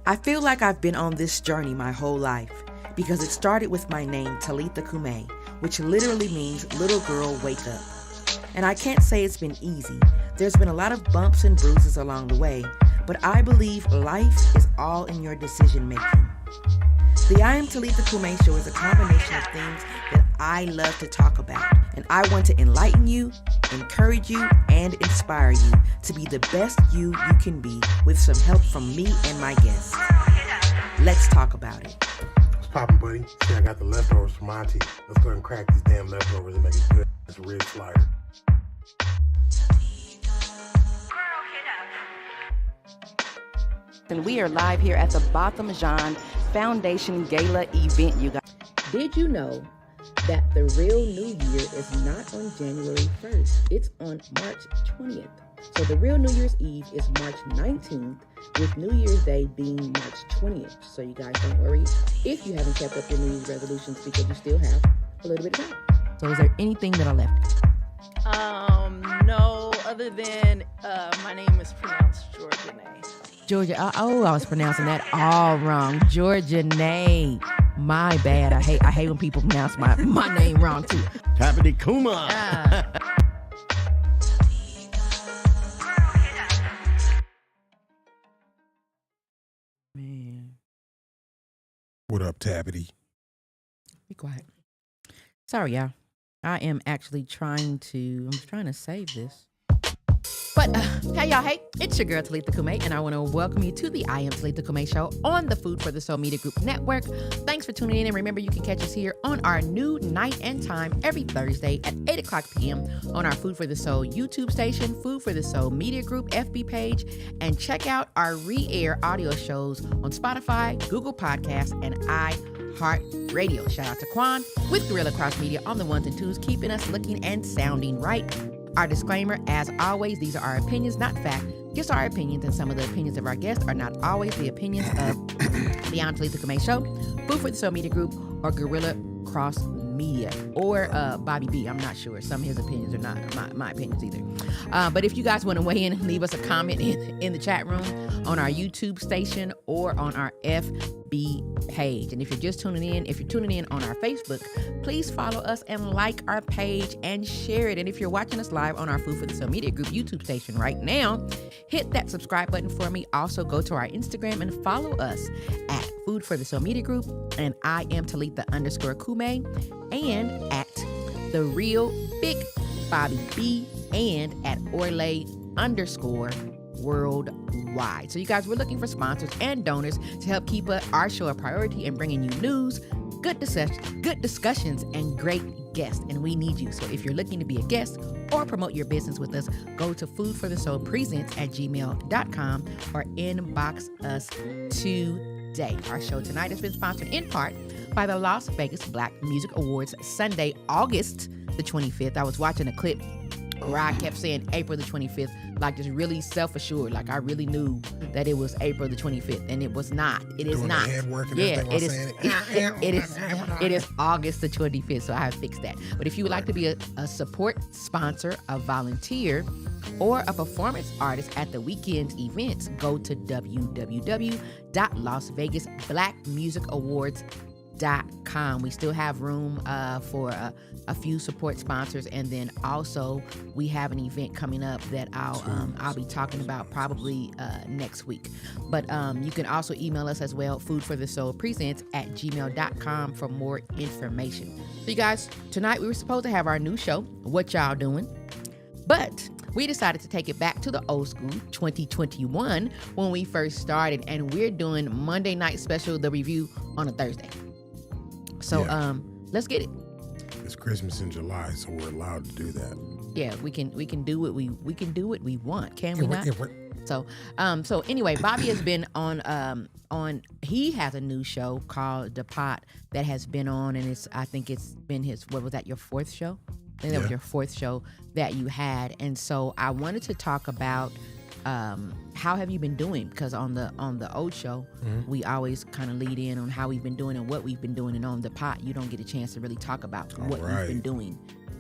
I feel like I've been on this journey my whole life because it started with my name, Talitha, Cumi, which literally means little girl wake up. And I can't say it's been easy. There's been a lot of bumps and bruises along the way, but I believe life is all in your decision making. The I Am Talitha Cumi show is a combination of things that I love to talk about, and I want to enlighten you, encourage you, and inspire you to be the best you can be with some help from me and my guests. Let's talk about it. What's poppin', buddy? See, I got the leftovers from Auntie. Let's go ahead and crack these damn leftovers and make it good. It's a rib slider. And we are live here at the Botham Jean Foundation Gala event, you guys. Did you know that the real New Year is not on January 1st? It's on March 20th. So the real New Year's Eve is March 19th, with New Year's Day being March 20th. So you guys don't worry if you haven't kept up your New Year's resolutions, because you still have a little bit of time. So is there anything that I left? No, other than my name is pronounced Georgia Nay. Georgia, I was pronouncing that all wrong. Georgia Nay. My bad. I hate when people pronounce my name wrong too. Tappity Kuma. Man. What up, Tappity? Be quiet. Sorry, y'all. I am actually trying to save this. But, hey, y'all, hey, it's your girl, Talitha Cumi, and I want to welcome you to the I Am Talitha Cumi show on the Food for the Soul Media Group Network. Thanks for tuning in, and remember, you can catch us here on our new night and time every Thursday at 8 o'clock p.m. on our Food for the Soul YouTube station, Food for the Soul Media Group FB page, and check out our re-air audio shows on Spotify, Google Podcasts, and iHeartRadio. Shout out to Quan with Gorilla Cross Media on the ones and twos, keeping us looking and sounding right. Our disclaimer, as always, these are our opinions, not fact, just our opinions, and some of the opinions of our guests are not always the opinions of the I Am Talitha Cumi show, Food for the Soul Media Group, or Gorilla Cross Media, or Bobby B. I'm not sure. Some of his opinions are not my opinions either. But if you guys want to weigh in, leave us a comment in the chat room on our YouTube station or on our FB page. And if you're just tuning in on our Facebook, please follow us and like our page and share it. And if you're watching us live on our Food for the Soul Media Group YouTube station right now, hit that subscribe button for me. Also go to our Instagram and follow us at Food for the Soul Media Group, and I am Talitha _Cumi, and at The Real Big Bobby B, and at Orlay _worldwide. So you guys, we're looking for sponsors and donors to help keep our show a priority and bringing you news, good discussions, and great guests. And we need you. So if you're looking to be a guest or promote your business with us, go to foodforthesoulpresents@gmail.com or inbox us today. Our show tonight has been sponsored in part by the Las Vegas Black Music Awards, Sunday, August the 25th. I was watching a clip where I kept saying April the 25th, like just really self-assured, like I really knew that it was April the 25th, and it was not. It is not. Yeah, it is August the 25th, so I have fixed that. But if you would like to be a support sponsor, a volunteer, or a performance artist at the weekend's events, go to www.lasvegasblackmusicawards.com. We still have room for a few support sponsors, and then also we have an event coming up that I'll be talking about probably next week. But you can also email us as well, foodforthesoulpresents@gmail.com for more information. So you guys, tonight we were supposed to have our new show, What Y'all Doing? But we decided to take it back to the old school, 2021, when we first started, and we're doing Monday Night Special, the review, on a Thursday. So let's get it. It's Christmas in July, so we're allowed to do that. Yeah, we can do what we want, can we not? So anyway, Bobby has been on he has a new show called The Pot that has been on, and I think it's been your fourth show? I think that was your fourth show that you had. And so I wanted to talk about how have you been doing? Because on the old show, we always kind of lead in on how we've been doing and what we've been doing. And on The Pot, you don't get a chance to really talk about what you've been doing,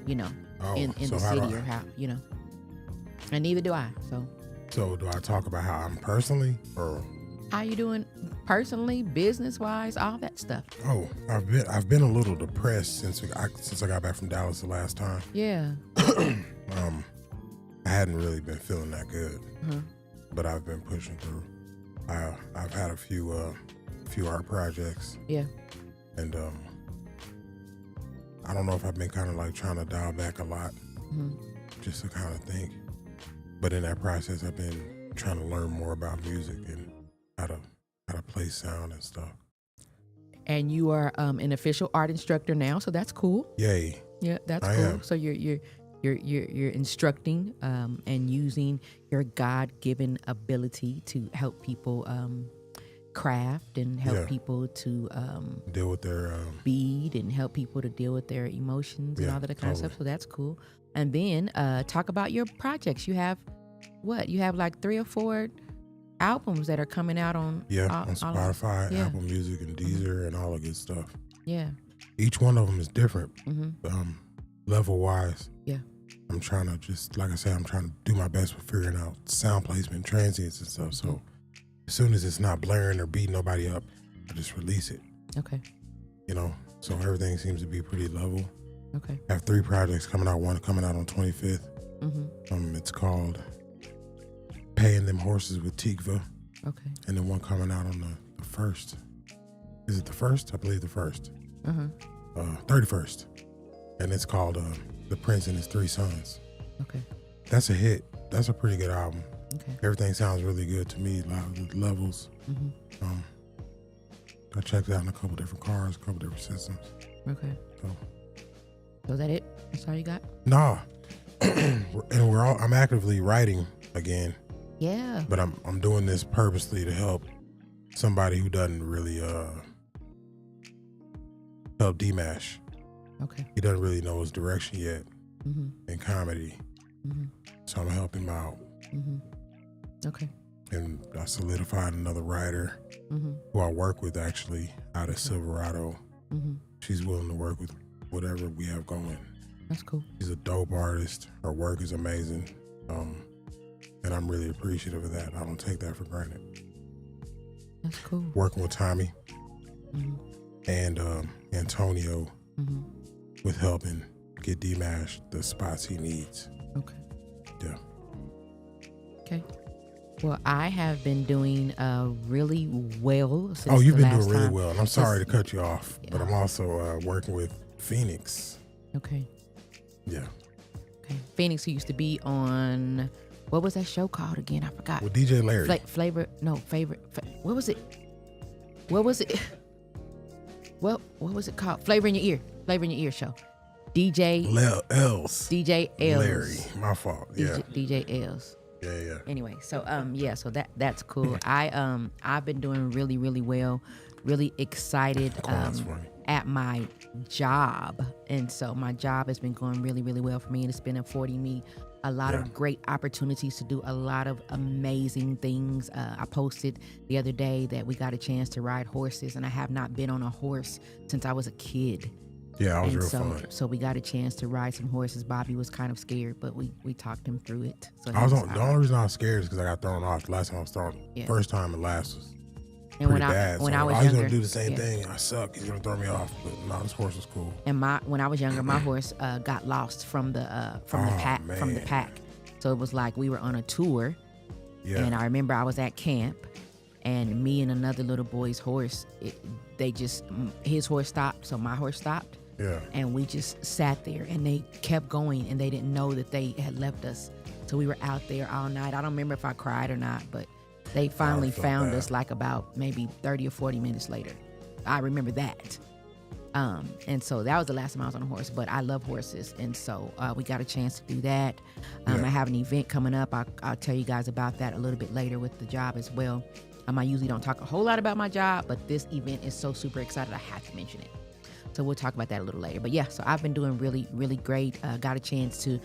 in the city or how, And neither do I. So do I talk about how I'm personally or? How you doing personally, business-wise, all that stuff? Oh, I've been a little depressed since I got back from Dallas the last time. Yeah. I hadn't really been feeling that good, Uh-huh. but I've been pushing through. I've had a few art projects, Yeah. and I don't know if I've been kind of like trying to dial back a lot, just to kind of think. But in that process, I've been trying to learn more about music and how to play sound and stuff. And you are an official art instructor now, so that's cool. Yay! Yeah, that's I cool. am. So you're instructing and using your God-given ability to help people craft and help Yeah. people to Deal with their bead and help people to deal with their emotions and Yeah, all that kind of totally. stuff. So that's cool. And then talk about your projects. You have what? You have like 3 or 4 albums that are coming out on on Spotify, yeah. Apple Music, and Deezer, and all the good stuff. Yeah. Each one of them is different, Mm-hmm. level wise. Yeah. I'm trying to just, like I said, I'm trying to do my best with figuring out sound placement, transients, and stuff. So as soon as it's not blaring or beating nobody up, I just release it. Okay. So everything seems to be pretty level. Okay. I have 3 projects coming out. One coming out on 25th. Mm-hmm. It's called Paying Them Horses with Tikva. Okay. And then one coming out on the 1st. Is it the 1st? I believe the 1st. 31st. And it's called The Prince and His 3 Sons. Okay. That's a hit. That's a pretty good album. Okay. Everything sounds really good to me. A lot of levels. I checked it out in a couple different cars, a couple different systems. Okay. So is that it? That's all you got? Nah. And I'm actively writing again, Yeah. but I'm doing this purposely to help somebody who doesn't really help D-Mash. Okay. He doesn't really know his direction yet Mm-hmm. in comedy. Mm-hmm. So I'm helping him out. Mm-hmm. Okay. And I solidified another writer Mm-hmm. who I work with actually out of Silverado. Mm-hmm. She's willing to work with whatever we have going. That's cool. She's a dope artist. Her work is amazing. And I'm really appreciative of that. I don't take that for granted. That's cool. Working with Tommy Mm-hmm. and Antonio Mm-hmm. with helping get D-Mash the spots he needs. Okay. Yeah. Okay. Well, I have been doing really well since Oh, you've the been last doing really time. well. And I'm sorry to Yes. cut you off, but Yeah. I'm also working with Phoenix. Okay. Yeah. Okay. Phoenix, who used to be on, what was that show called again? I forgot. With DJ Larry. What was it? What was it? What was it called? Flavor in Your Ear. Flavor in Your Ear show. DJ Els. DJ Els. Larry. My fault. Yeah. DJ Els. Yeah. Anyway, so so that's cool. I've been doing really, really well, really excited That's funny. at my job. And so my job has been going really, really well for me, and it's been affording me a lot of great opportunities to do a lot of amazing things. I posted the other day that we got a chance to ride horses, and I have not been on a horse since I was a kid. Yeah, it was And real so, fun. so we got a chance to ride some horses. Bobby was kind of scared, but we talked him through it. So The only reason I was scared is because I got thrown off the last time I was thrown. Yeah. First time and last was and pretty bad. when So I was he's younger, gonna do the same yeah. thing. I suck. He's gonna throw me off. But no, this horse was cool. And when I was younger, my horse got lost from the pack. Man. So it was like we were on a tour, Yeah. and I remember I was at camp, and me and another little boy's horse, his horse stopped, so my horse stopped, Yeah. and we just sat there, and they kept going, and they didn't know that they had left us. So we were out there all night. I don't remember if I cried or not, but they finally felt found bad. us like about maybe 30 or 40 minutes later. I remember that. And so that was the last time I was on a horse, but I love horses. And so we got a chance to do that. I have an event coming up. I'll tell you guys about that a little bit later with the job as well. I usually don't talk a whole lot about my job, but this event is so super excited. I have to mention it. So we'll talk about that a little later. But yeah, so I've been doing really, really great. Got a chance to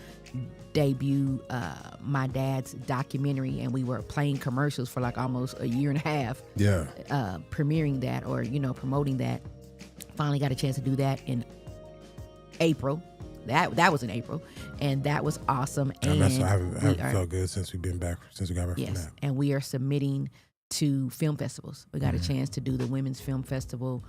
debut my dad's documentary, and we were playing commercials for like almost a year and a half. Yeah. Premiering that, or promoting that. Finally got a chance to do that in April. That was in April, and that was awesome. And I haven't felt good since we got back from yes, that. and we are submitting to film festivals. We got a chance to do the Women's Film Festival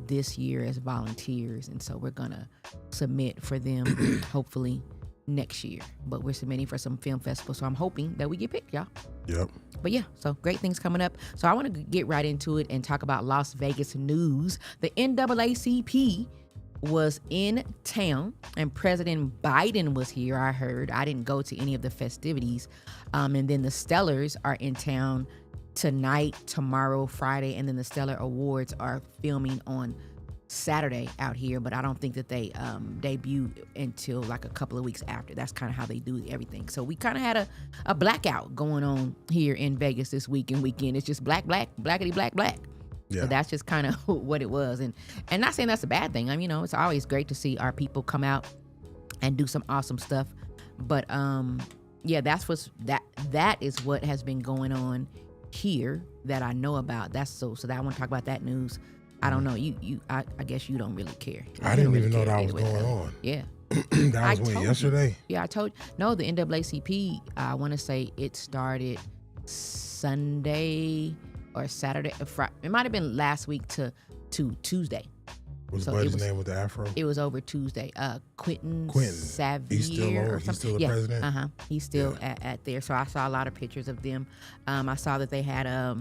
this year as volunteers, and so we're gonna submit for them hopefully next year. But we're submitting for some film festivals, so I'm hoping that we get picked, y'all. Yep. But yeah, so great things coming up. So I want to get right into it and talk about Las Vegas news. The NAACP was in town, and President Biden was here. I heard. I didn't go to any of the festivities. And then the Stellars are in town tonight, tomorrow, Friday, and then the Stellar Awards are filming on Saturday out here, but I don't think that they debut until like a couple of weeks after. That's kind of how they do everything. So we kind of had a blackout going on here in Vegas this week and weekend. It's just black, blackity, black. Yeah. So that's just kind of what it was. And not saying that's a bad thing. I mean, it's always great to see our people come out and do some awesome stuff. But yeah, that is what has been going on here that I know about. That's so that I want to talk about that news. I don't know. I guess you don't really care. I didn't even know that was going on. Yeah. That was when, yesterday? Yeah, I told you. No, the NAACP, I want to say it started Sunday or Saturday. Friday. It might have been last week to Tuesday. Was Buddy's name with the afro? It was over Tuesday. Quentin Xavier. He's still the president? He's still at there. So I saw a lot of pictures of them. I saw that they had a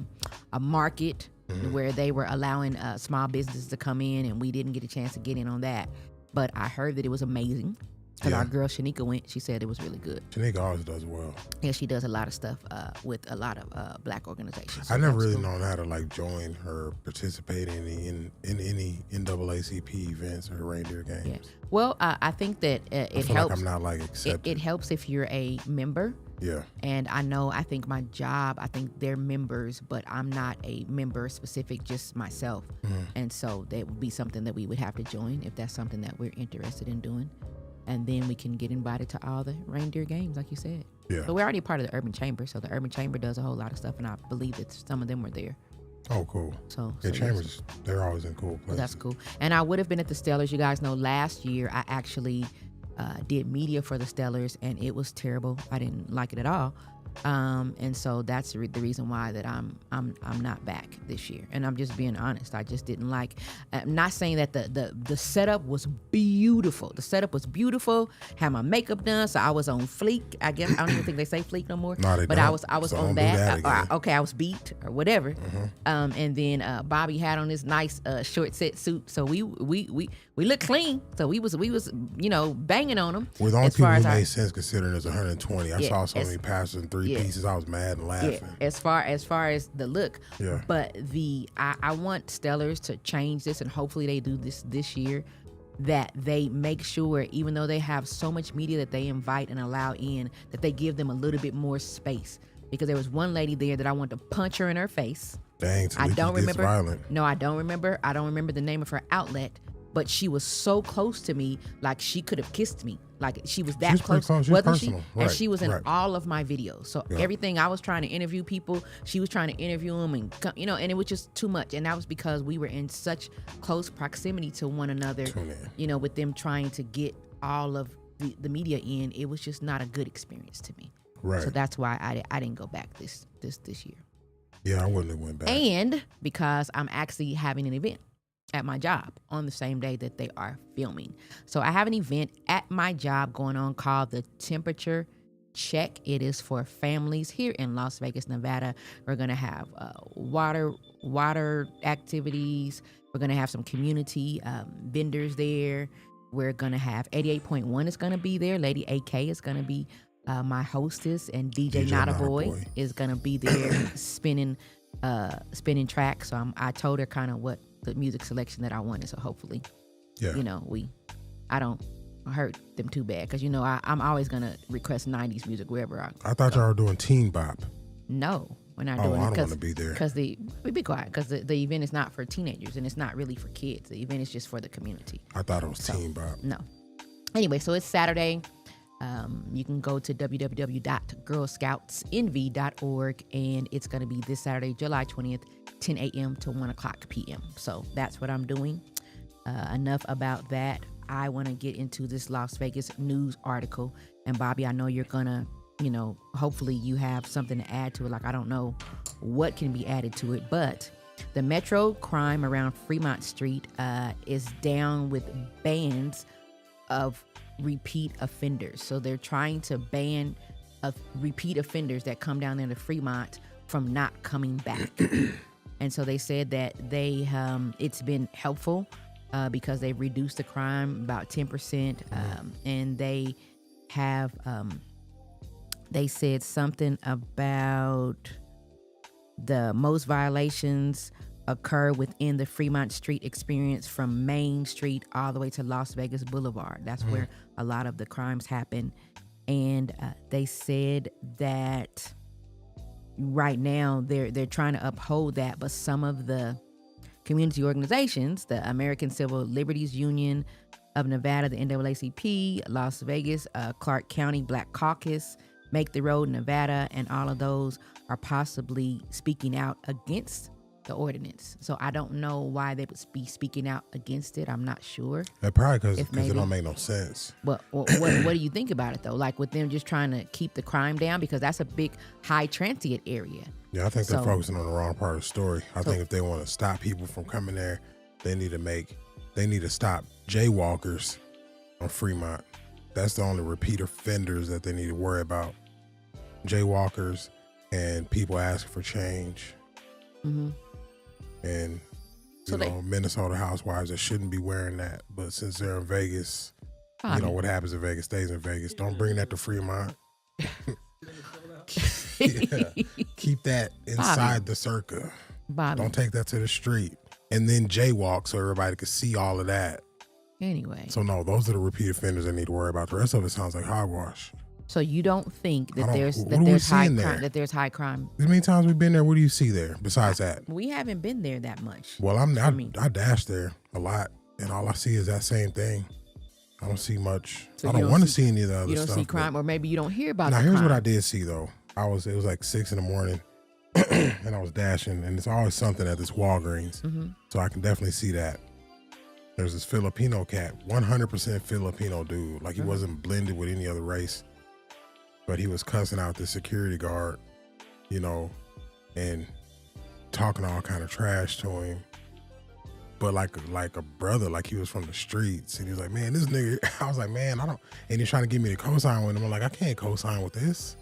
market where they were allowing small businesses to come in, and we didn't get a chance to get in on that. But I heard that it was amazing. Because our girl Shanika went, she said it was really good. Shanika always does well. Yeah, she does a lot of stuff with a lot of black organizations. So I never really known how to like join her, participate in any NAACP events or reindeer games. Yeah. Well, I think that it I feel helps. like I'm not like accepted. It helps if you're a member. Yeah. And I think my job, I think they're members, but I'm not a member specific, just myself. And so that would be something that we would have to join if that's something that we're interested in doing. And then we can get invited to all the reindeer games, like you said. Yeah. But we're already part of the Urban Chamber, so the Urban Chamber does a whole lot of stuff, and I believe that some of them were there. Oh, cool. So Chambers, they're always in cool places. So that's cool. And I would have been at the Stellars. You guys know last year I actually did media for the Stellars, and it was terrible. I didn't like it at all. And so that's the reason why that I'm not back this year. And I'm just being honest. I just didn't like. I'm not saying that the setup was beautiful. The setup was beautiful. Had my makeup done, so I was on fleek. I guess I don't even think they say fleek no more. No, they but don't. I was So on don't do that that. again. Okay, I was beat or whatever. And then Bobby had on this nice short set suit, so we looked clean. So we was banging on them. With all people who made sense considering it's 120. I saw so as- many passes in three pieces. I was mad and laughing. Yeah, as far as the look. Yeah. But I want Stellars to change this, and hopefully they do this year, that they make sure, even though they have so much media that they invite and allow in, that they give them a little bit more space. Because there was one lady there that I wanted to punch her in her face. Dang, I don't remember. Violent. No, I don't remember. I don't remember the name of her outlet, but she was so close to me, like she could have kissed me. Like she was that She's pretty close. She's wasn't personal. she? And Right, she was in right. all of my videos. So everything I was trying to interview people, she was trying to interview them, and and it was just too much. And that was because we were in such close proximity to one another. With them trying to get all of the media in, it was just not a good experience to me. Right. So that's why I didn't go back this year. Yeah, I wouldn't have went back. And because I'm actually having an event at my job on the same day that they are filming. So I have an event at my job going on called the Temperature Check. It is for families here in Las Vegas, Nevada. We're going to have water activities. We're going to have some community vendors there. We're going to have 88.1 is going to be there. Lady AK is going to be my hostess, and DJ Not a Boy is going to be there spinning tracks. So I told her kind of what the music selection that I wanted. So hopefully, I don't hurt them too bad, because I'm always gonna request 90s music wherever I thought y'all were doing teen bop. No, we're not Oh, doing I it don't want to be there. because we be quiet, because the event is not for teenagers, and it's not really for kids. The event is just for the community. I thought it was teen bop. No. Anyway, so it's Saturday. You can go to www.girlscoutsenvy.org, and it's going to be this Saturday, July 20th, 10 a.m. to 1 o'clock p.m. So that's what I'm doing. Enough about that. I want to get into this Las Vegas news article. And Bobby, I know you're going to hopefully you have something to add to it. Like, I don't know what can be added to it, but the metro crime around Fremont Street is down with bans of repeat offenders. So they're trying to ban repeat offenders that come down there to Fremont from not coming back. And so they said that it's been helpful because they've reduced the crime about 10%, and they have they said something about the most violations occur within the Fremont Street experience from Main Street all the way to Las Vegas Boulevard. That's where a lot of the crimes happen. And they said that right now they're trying to uphold that, but some of the community organizations, the American Civil Liberties Union of Nevada, the NAACP, Las Vegas, Clark County Black Caucus, Make the Road Nevada, and all of those are possibly speaking out against the ordinance. So I don't know why they would be speaking out against it. I'm not sure. Probably because it don't make no sense. Well, what do you think about it though? Like with them just trying to keep the crime down, because that's a big high transient area. Yeah, I think they're focusing on the wrong part of the story. I think if they want to stop people from coming there, they need to stop jaywalkers on Fremont. That's the only repeat offenders that they need to worry about. Jaywalkers and people asking for change. Mm-hmm. And Minnesota housewives that shouldn't be wearing that, but since they're in Vegas, what happens in Vegas stays in Vegas. Don't bring that to Fremont. Keep that inside the circa. Don't take that to the street, and then jaywalk so everybody can see all of that. Anyway, so no, those are the repeat offenders I need to worry about. The rest of it sounds like hogwash. So you don't think that there's high crime? As many times we've been there, what do you see there besides that? We haven't been there that much. Well, I dash there a lot, and all I see is that same thing. I don't see much. So I don't want to see any of the other stuff. You don't see crime, or maybe you don't hear about. Now, here's what I did see though. It was like 6 a.m, and I was dashing, and it's always something at this Walgreens, so I can definitely see that. There's this Filipino cat, 100% Filipino dude, like he wasn't blended with any other race. But he was cussing out the security guard, and talking all kind of trash to him. But like a brother, like he was from the streets. And he was like, man, this nigga, I was like, man, I don't, and he's trying to get me to co-sign with him. I'm like, I can't co-sign with this.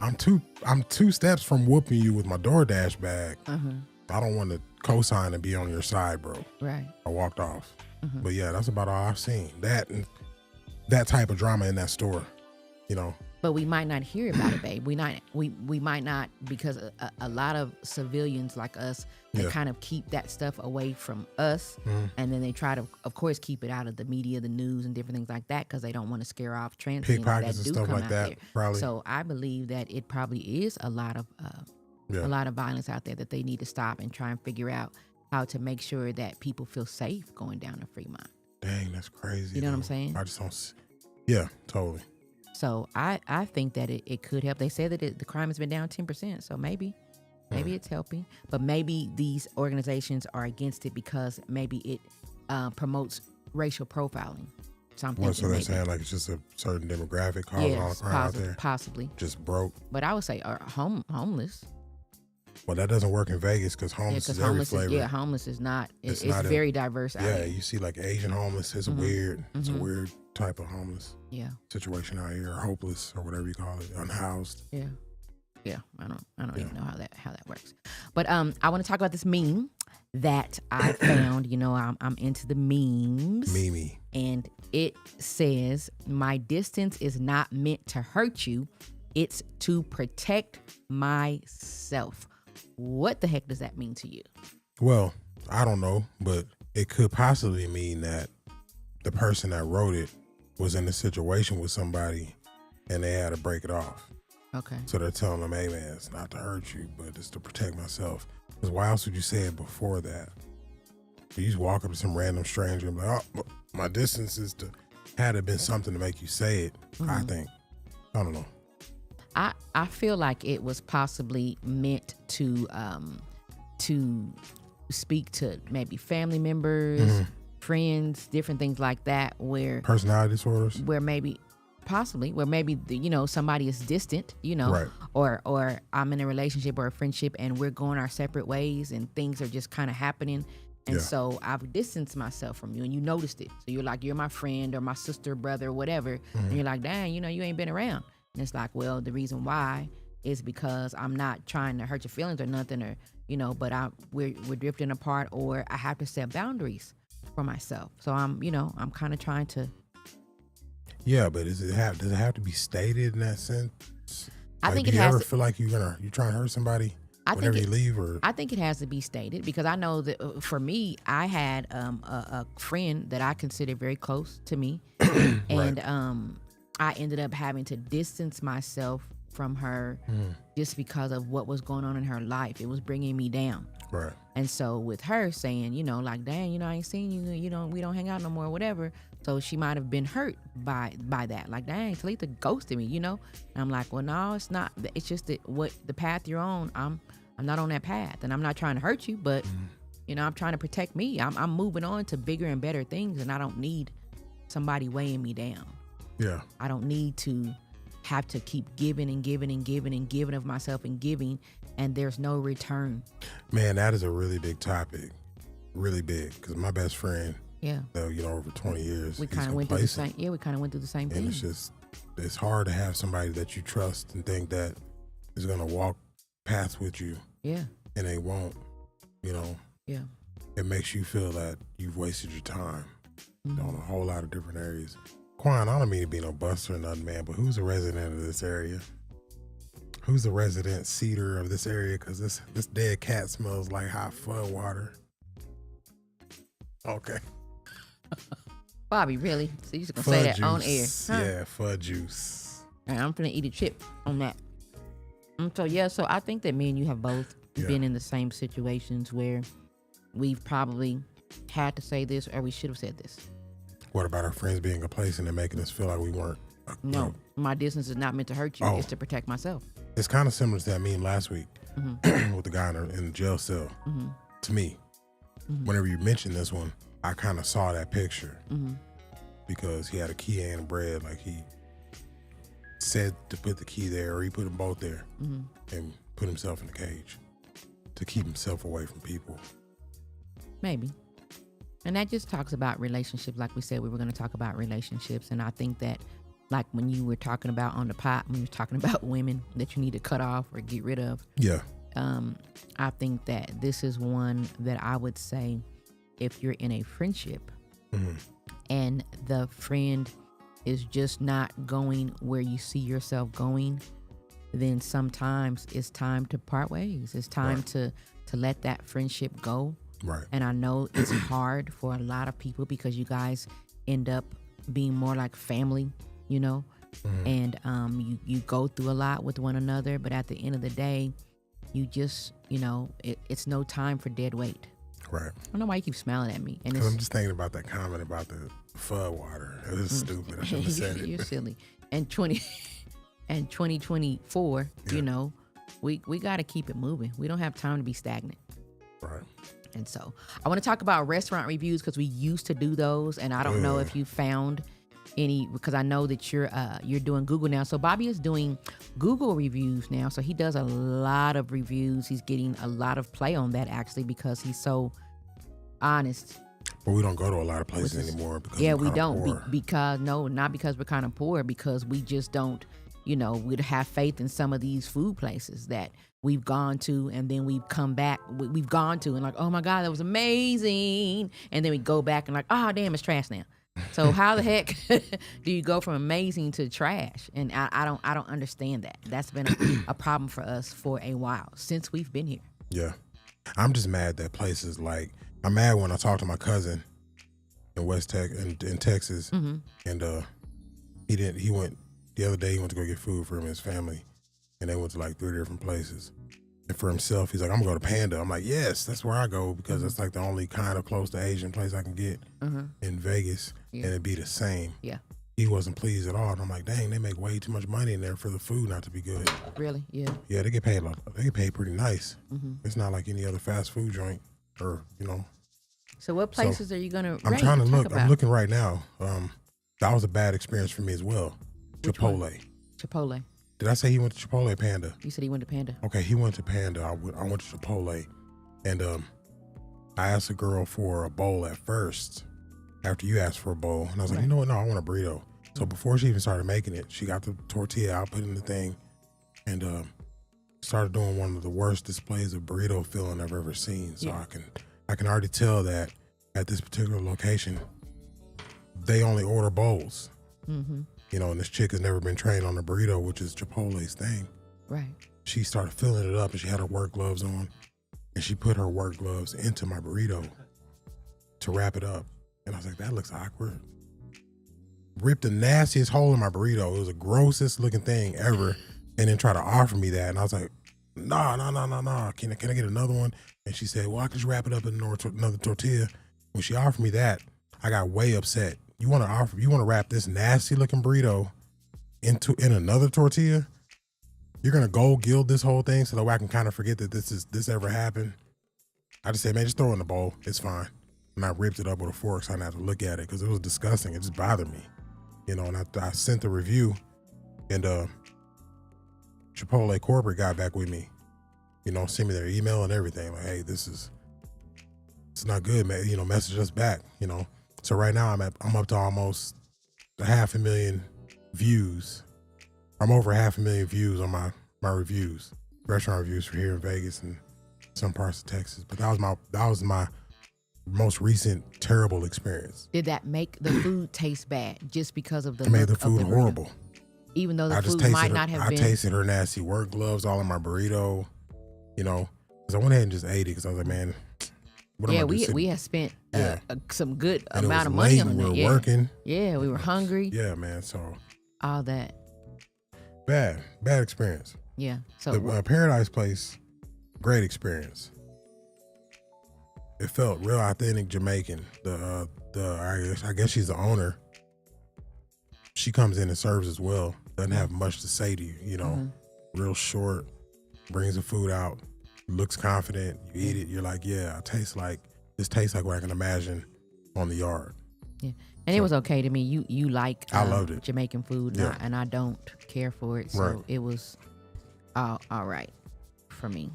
I'm two steps from whooping you with my DoorDash bag. I don't want to co-sign and be on your side, bro. Right. I walked off. But yeah, that's about all I've seen. That and that type of drama in that store, But we might not hear about it, babe. We might not, because a lot of civilians like us, they kind of keep that stuff away from us, and then they try to, of course, keep it out of the media, the news, and different things like that, because they don't want to scare off transients pickpockets that do and stuff come like out that. there. Probably. So I believe that it probably is a lot of violence out there that they need to stop and try and figure out how to make sure that people feel safe going down to Fremont. Dang, that's crazy. You know what I'm saying? I just don't. Yeah, totally. So I think that it could help. They say that the crime has been down 10%. So maybe it's helping. But maybe these organizations are against it because maybe it promotes racial profiling. So they're saying like it's just a certain demographic causing all the crime out there? Possibly. Just broke. But I would say homeless. Well, that doesn't work in Vegas because homeless is every flavor. Homeless is not. It's very diverse out here. Yeah, you see like Asian homeless. It's weird. It's a weird type of homeless situation out here, or hopeless, or whatever you call it, unhoused. Yeah. I don't even know how that works. But I want to talk about this meme that I found. I'm into the memes. Mimi. And it says, "My distance is not meant to hurt you. It's to protect myself." What the heck does that mean to you? Well, I don't know, but it could possibly mean that the person that wrote it was in a situation with somebody and they had to break it off. Okay. So they're telling them, hey man, it's not to hurt you, but it's to protect myself. Because why else would you say it before that? You just walk up to some random stranger and be like, oh, my distance is to, had it been something to make you say it, I think. I don't know. I feel like it was possibly meant to speak to maybe family members, friends, different things like that, where personality disorders, where maybe possibly, where maybe somebody is distant, Right. or I'm in a relationship or a friendship and we're going our separate ways and things are just kind of happening. And Yeah. so I've distanced myself from you and you noticed it. So you're like, you're my friend or my sister, brother, whatever. And you're like, dang, you ain't been around. And it's like, well, the reason why is because I'm not trying to hurt your feelings or nothing, or, but we're drifting apart, or I have to set boundaries for myself. So I'm kind of trying to. Yeah, but does it have to be stated in that sense? I think do it you has ever to- feel like you're trying to hurt somebody whenever you leave, or I think it has to be stated, because I know that for me, I had a friend that I considered very close to me, and I ended up having to distance myself from her just because of what was going on in her life. It was bringing me down. right? And so with her saying, like, dang, I ain't seen you, we don't hang out no more, whatever. So she might have been hurt by that. Like, dang, Talitha ghosted me, And I'm like, well, no, it's not. It's just that what the path you're on, I'm not on that path, and I'm not trying to hurt you, but I'm trying to protect me. I'm moving on to bigger and better things, and I don't need somebody weighing me down. Yeah. I don't need to have to keep giving and giving and giving and giving of myself and giving, and there's no return. Man, that is a really big topic, really big. Because my best friend, Yeah. over 20 years, We he's kind of went through the complacent. same. Yeah, we kind of went through the same And thing. it's hard to have somebody that you trust and think that is going to walk paths with you, Yeah. and they won't. Yeah. It makes you feel that you've wasted your time on a whole lot of different areas. Quan, I don't mean to be no buster or nothing, man, but who's a resident of this area? Who's the resident cedar of this area? Because this dead cat smells like hot flood water. Okay. Bobby, really? So you just gonna say that on air? juice. Huh? Yeah, fud juice. All right, I'm gonna eat a chip on that. So I think that me and you have both been in the same situations where we've probably had to say this, or we should have said this. What about our friends being complacent and making us feel like we weren't? No, my distance is not meant to hurt you. Oh. It's to protect myself. It's kind of similar to that meme last week with the guy in the jail cell. To me, whenever you mentioned this one, I kind of saw that picture because he had a key and bread. Like, he said to put the key there, or he put them both there and put himself in the cage to keep himself away from people. Maybe. And that just talks about relationships. Like we said, we were going to talk about relationships. And I think that, like when you were talking about on the pot, when you were talking about women that you need to cut off or get rid of, Yeah. I think that this is one that I would say, if you're in a friendship and the friend is just not going where you see yourself going, then sometimes it's time to part ways. It's time to let that friendship go. Right. And I know it's hard for a lot of people because you guys end up being more like family, and you go through a lot with one another. But at the end of the day, you just, it's no time for dead weight. Right. I don't know why you keep smiling at me. And Because I'm just thinking about that comment about the flood water. It was stupid. I shouldn't have said it. You're silly. And 2024, we got to keep it moving. We don't have time to be stagnant. Right. And so I want to talk about restaurant reviews because we used to do those, and I don't know if you found any, because I know that you're doing Google now. So Bobby is doing Google reviews now. So he does a lot of reviews. He's getting a lot of play on that, actually, because he's so honest. But we don't go to a lot of places anymore because We don't poor. because not because we're kind of poor, because we just don't, we'd have faith in some of these food places that we've gone to, and then we've come back, we've gone to, and like, oh my God, that was amazing. And then we go back and like, oh damn, it's trash now. So how the heck do you go from amazing to trash? And I don't understand that. That's been a problem for us for a while since we've been here. Yeah. I'm just mad that places like, I'm mad when I talk to my cousin in in Texas, and he went the other day, he went to go get food for him and his family, and they went to like 3 different places. And for himself, he's like, I'm gonna go to Panda. I'm like, yes, that's where I go, because that's like the only kind of close to Asian place I can get in Vegas, and it'd be the same. Yeah. He wasn't pleased at all, and I'm like, dang, they make way too much money in there for the food not to be good. Really? Yeah. Yeah, they get paid a lot. They get paid pretty nice. It's not like any other fast food joint, or So what places are you gonna? I'm rate? trying to Talk look. about? I'm looking right now. That was a bad experience for me as well. Which one? Chipotle. Chipotle. Did I say he went to Chipotle, Panda? You said he went to Panda. Okay, he went to Panda. I went to Chipotle, and I asked a girl for a bowl at first. After you asked for a bowl, and I was like, you know what? No, I want a burrito. So before she even started making it, she got the tortilla out, put it in the thing, and started doing one of the worst displays of burrito filling I've ever seen. So I can already tell that at this particular location, they only order bowls. Mm-hmm. You know, and this chick has never been trained on the burrito, which is Chipotle's thing. Right. She started filling it up, and she had her work gloves on, and she put her work gloves into my burrito to wrap it up. And I was like, that looks awkward. Ripped the nastiest hole in my burrito. It was the grossest looking thing ever. And then tried to offer me that. And I was like, no. Can I get another one? And she said, well, I can just wrap it up in another tortilla. When she offered me that, I got way upset. You want to wrap this nasty looking burrito in another tortilla? You're gonna gold gild this whole thing so that way I can kind of forget that this ever happened. I just said, man, just throw it in the bowl. It's fine. And I ripped it up with a fork so I didn't have to look at it because it was disgusting. It just bothered me, you know. And I sent the review, and Chipotle corporate got back with me, you know, sent me their email and everything. Like, hey, it's not good, man. You know, message us back, you know. So right now I'm up to almost 500,000 views. I'm over 500,000 views on my reviews, restaurant reviews for here in Vegas and some parts of Texas. But that was my most recent terrible experience. Did that make the food taste bad just because of the? It made the food horrible. Even though the food might not have been. I tasted her nasty work gloves all in my burrito, you know, because I went ahead and just ate it because I was like, man. We had spent some good and amount of money on it. We were working. Yeah, we were hungry. Yeah, man. So all that. Bad experience. Yeah. So the Paradise Place, great experience. It felt real authentic Jamaican. I guess she's the owner. She comes in and serves as well. Doesn't have much to say to you. You know, real short. Brings the food out. Looks confident. You eat it. You're like, yeah, this tastes like what I can imagine on the yard. Yeah, and it was okay to me. You like I loved it. Jamaican food, and I don't care for it, so it was all right for me.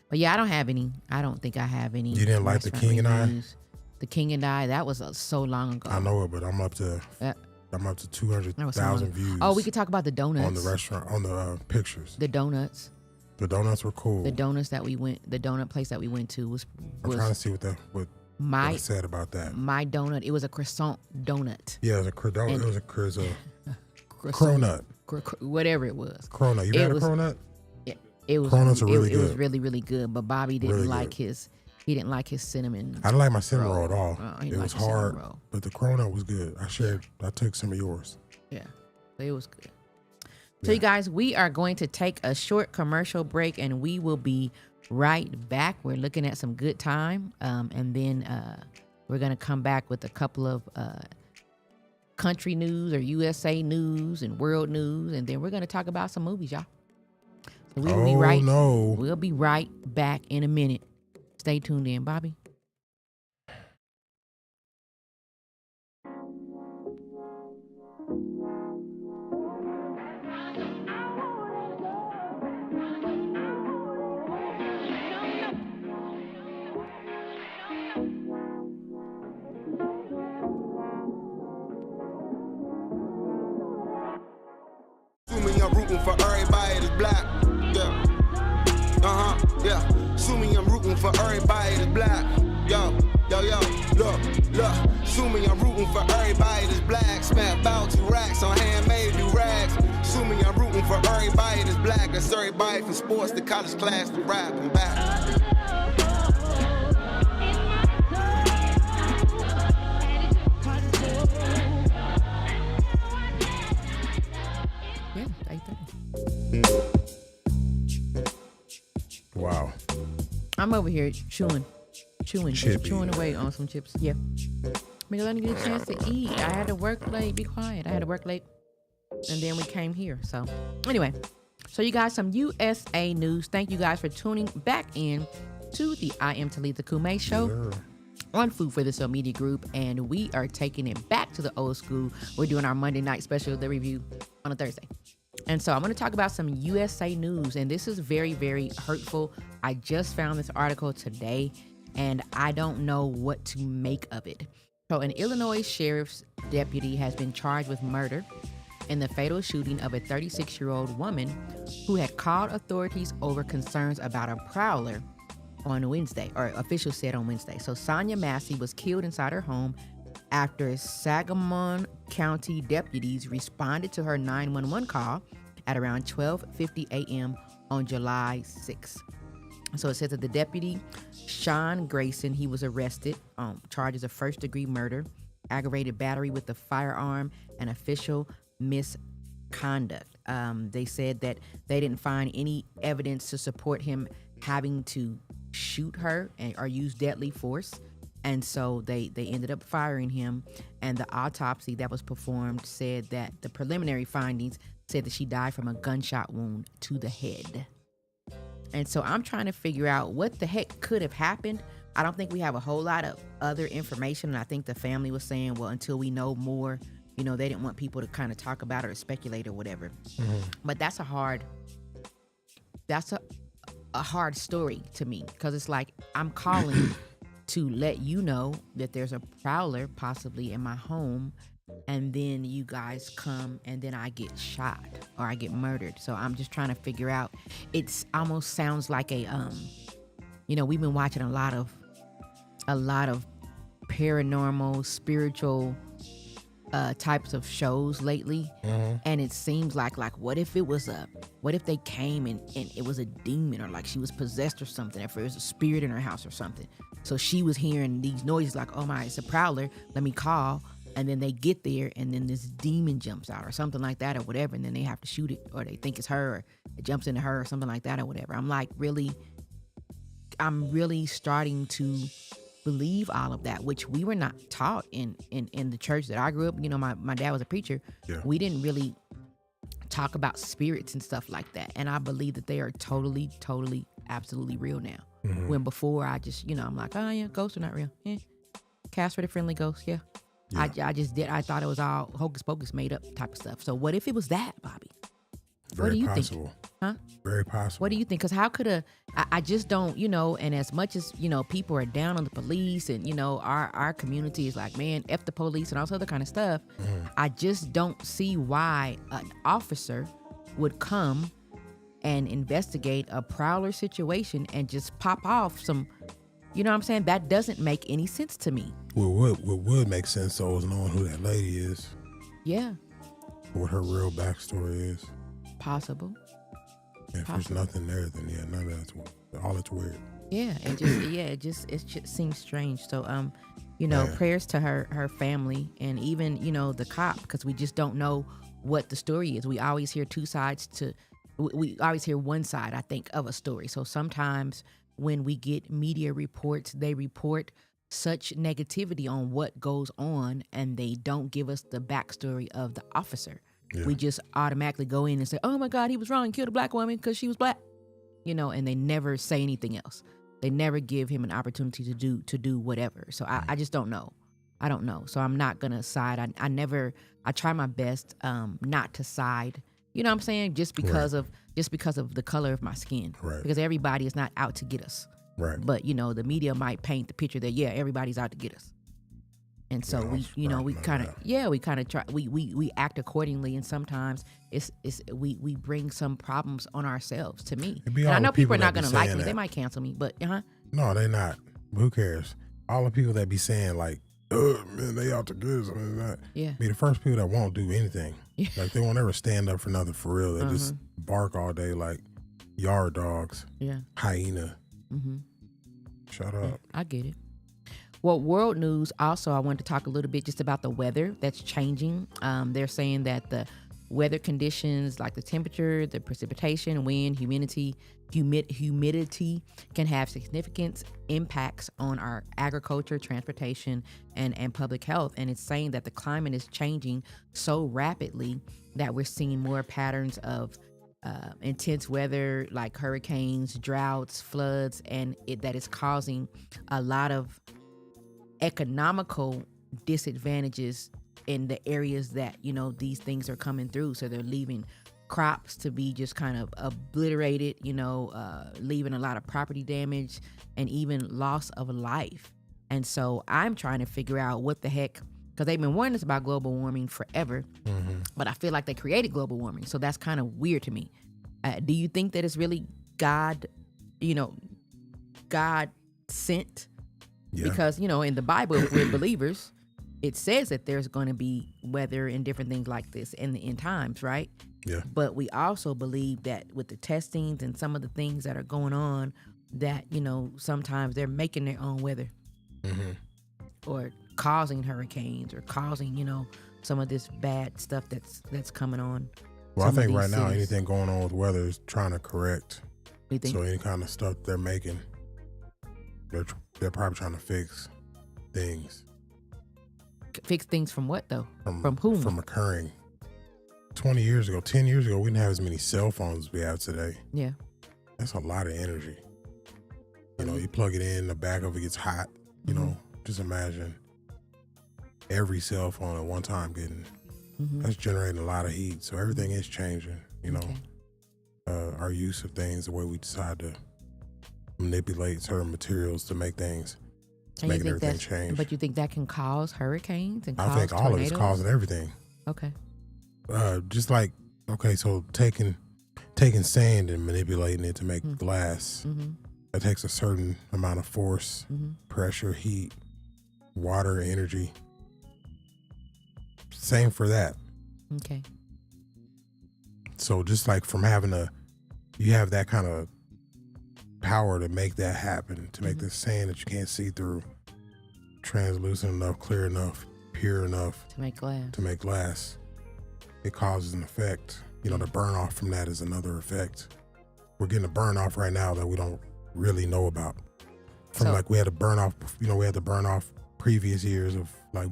But yeah, I don't have any. I don't think I have any. You didn't like The King and I? The King and I. That was so long ago. I know it, but I'm up to 200,000 views. Oh, we could talk about the donuts on the restaurant, on the pictures. The donuts. The donuts were cool. The donuts that we went, the donut place that we went to was I'm trying to see what I said about that. My donut, it was a croissant donut. Yeah, it was a cronut. Whatever it was. Cronut. You had a cronut? Yeah, it was. Cronuts are really good. It was really, really good. But Bobby didn't like his. He didn't like his cinnamon. I didn't like my cinnamon roll at all. It was hard, but the cronut was good. I took some of yours. Yeah, but it was good. So you guys, we are going to take a short commercial break, and we will be right back. We're looking at some good time, and then we're going to come back with a couple of country news or USA news and world news, and then we're going to talk about some movies, y'all. So we will We'll be right back in a minute. Stay tuned in, Bobby. I'm rooting for everybody that's black. Yeah. Yeah. Sue me, I'm rooting for everybody that's black. Yo. Look. Sue me, I'm rooting for everybody that's black. Spent about 2 racks on handmade new rags. Sue me, I'm rooting for everybody that's black. That's everybody from sports to college class to rap and back. Wow. I'm over here chewing away on some chips. Yeah. Because I didn't get a chance to eat. I had to work late. Be quiet. I had to work late. And then we came here. So anyway, so you guys, some USA news. Thank you guys for tuning back in to the I Am Talitha Cumi show on Food for the Soul Media Group. And we are taking it back to the old school. We're doing our Monday night special, the review. on a Thursday. And so I'm going to talk about some USA news, and this is very, very hurtful. I just found this article today, and I don't know what to make of it. So an Illinois sheriff's deputy has been charged with murder in the fatal shooting of a 36-year-old woman who had called authorities over concerns about a prowler on Wednesday, or officials said on Wednesday. So Sonia Massey was killed inside her home after Sangamon County deputies responded to her 911 call at around 12:50 a.m. on July 6th. So it says that the deputy, Sean Grayson, he was arrested on charges of first-degree murder, aggravated battery with a firearm, and official misconduct. They said that they didn't find any evidence to support him having to shoot her or use deadly force. And so they ended up firing him. And the autopsy that was performed said that the preliminary findings said that she died from a gunshot wound to the head. And so I'm trying to figure out what the heck could have happened. I don't think we have a whole lot of other information. And I think the family was saying, well, until we know more, they didn't want people to kind of talk about it or speculate or whatever. Mm-hmm. But that's a hard story to me, because it's like I'm calling to let you know that there's a prowler possibly in my home, and then you guys come and then I get shot or I get murdered. So I'm just trying to figure out. It's almost sounds like a we've been watching a lot of paranormal, spiritual types of shows lately. Mm-hmm. And it seems like what if they came and it was a demon, or like she was possessed or something, if there was a spirit in her house or something. So she was hearing these noises like, oh my, it's a prowler, let me call. And then they get there and then this demon jumps out or something like that or whatever. And then they have to shoot it, or they think it's her, or it jumps into her or something like that or whatever. I'm really starting to believe all of that, which we were not taught in the church that I grew up. My dad was a preacher. Yeah. We didn't really talk about spirits and stuff like that. And I believe that they are totally, totally, absolutely real now. Mm-hmm. When before I just, I'm like, oh yeah, ghosts are not real. Yeah. Castrated friendly ghosts. Yeah. I thought it was all hocus pocus, made up type of stuff. So what if it was that, Bobby? Very what do you possible. think? Huh? Very possible. What do you think? Because how could I just don't, and as much as, people are down on the police and, our community is like, man, F the police and all this other kind of stuff. Mm-hmm. I just don't see why an officer would come and investigate a prowler situation and just pop off some, you know what I'm saying? That doesn't make any sense to me. Well, what would make sense, though, is knowing who that lady is. Yeah. What her real backstory is. Possible. If there's nothing there, then yeah, none of that's all. It's weird. Yeah, it just seems strange. So, prayers to her family, and even the cop, because we just don't know what the story is. We always hear two sides we always hear one side, I think, of a story. So sometimes when we get media reports, they report such negativity on what goes on, and they don't give us the backstory of the officer. Yeah. We just automatically go in and say, oh my God, he was wrong, killed a black woman because she was black, and they never say anything else. They never give him an opportunity to do whatever. So I just don't know. I don't know. So I'm not going to side. I try my best not to side, you know what I'm saying? Just because of the color of my skin. Right. Because everybody is not out to get us. Right. But, the media might paint the picture that, yeah, everybody's out to get us. And so we kind of try, we act accordingly, and sometimes we bring some problems on ourselves. To me, and I know people are not going to like me; they might cancel me, but no, they're not. Who cares? All the people that be saying like, "Oh man, they out to get us," be the first people that won't do anything. Yeah. Like they won't ever stand up for nothing for real. They just bark all day like yard dogs. Yeah, hyena. Mm-hmm. Shut up. I get it. Well, world news also, I wanted to talk a little bit just about the weather that's changing. They're saying that the weather conditions, like the temperature, the precipitation, wind, humidity can have significant impacts on our agriculture, transportation, and public health. And it's saying that the climate is changing so rapidly that we're seeing more patterns of intense weather like hurricanes, droughts, floods, and that is causing a lot of economical disadvantages in the areas that, these things are coming through. So they're leaving crops to be just kind of obliterated, leaving a lot of property damage and even loss of life. And so I'm trying to figure out what the heck, because they've been warning us about global warming forever, but I feel like they created global warming. So that's kind of weird to me. Do you think that it's really God, God sent? Yeah. Because, in the Bible, if we're believers, it says that there's going to be weather and different things like this in the end times, right? Yeah. But we also believe that with the testings and some of the things that are going on, that, sometimes they're making their own weather or causing hurricanes or causing, some of this bad stuff that's coming on. Well, I think right now, cities. anything going on with weather is trying to correct. You think? So any kind of stuff they're making, they're probably trying to fix things. Fix things from what, though? From whom? From occurring. 10 years ago, we didn't have as many cell phones as we have today. Yeah. That's a lot of energy. You plug it in, the back of it gets hot. Just imagine every cell phone at one time that's generating a lot of heat. So everything is changing, Okay. Our use of things, the way we decide to manipulate certain materials to make things, making everything change. But you think that can cause hurricanes and I think all tornadoes? of it's causing everything. Okay. Just like, so taking sand and manipulating it to make glass, that takes a certain amount of force, pressure, heat, water, energy. Same for that. Okay. So just like from you have that kind of power to make that happen, to make this sand that you can't see through translucent enough, clear enough, pure enough To make glass. It causes an effect. The burn off from that is another effect. We're getting a burn off right now that we don't really know about. We had a burn off, we had the burn off previous years of like